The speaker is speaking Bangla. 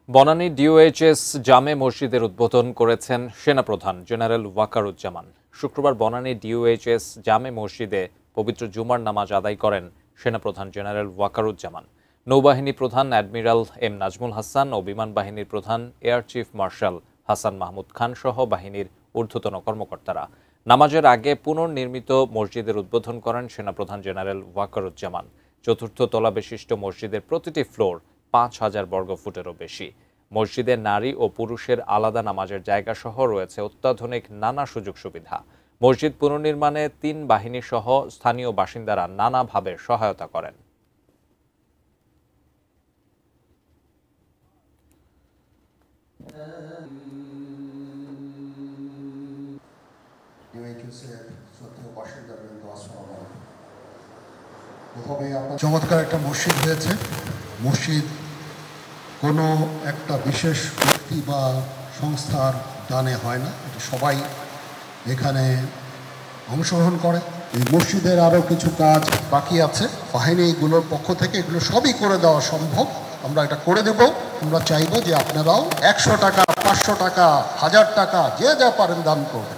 বনানী ডিওএইচএস জামে মসজিদের উদ্বোধন করেছেন সেনাপ্রধান জেনারেল ওয়াকারুজ্জামান। শুক্রবার বনানী ডিওএইচএস জামে মসজিদে পবিত্র জুমার নামাজ আদায় করেন সেনাপ্রধান জেনারেল ওয়াকারুজ্জামান। নৌবাহিনী প্রধান অ্যাডমিরাল এম নাজমুল হাসান ও বিমান বাহিনীর প্রধান air chief marshal Hasan Mahmud Khan সহ বাহিনীর ঊর্ধ্বতন কর্মকর্তারা। নামাজের আগে পুনর্নির্মিত মসজিদের উদ্বোধন করেন সেনাপ্রধান জেনারেল ওয়াকারুজ্জামান। চতুর্থ তলা বিশিষ্ট মসজিদের প্রতিটি ফ্লোর ৫,০০০ বর্গফুটেরও বেশি। মসজিদে নারী ও পুরুষের আলাদা নামাজের জায়গা সহ রয়েছে অত্যাধুনিক নানা সুযোগ সুবিধা। মসজিদ পুনর্নির্মাণে ৩ বাহিনী সহ স্থানীয় বাসিন্দারা নানাভাবে সহায়তা করেন। চমৎকার একটা মসজিদ হয়েছে। মসজিদ কোনো একটা বিশেষ ব্যক্তি বা সংস্থার দানে হয় না, এটা সবাই এখানে অংশগ্রহণ করে। এই মসজিদের আরও কিছু কাজ বাকি আছে, বাহিনীগুলোর পক্ষ থেকে এগুলো সবই করে দেওয়া সম্ভব। আমরা এটা করে দেব। আমরা চাইব যে আপনারাও ১০০ টাকা, ৫০০ টাকা, ১০০০ টাকা যে যা পারেন দান করবেন।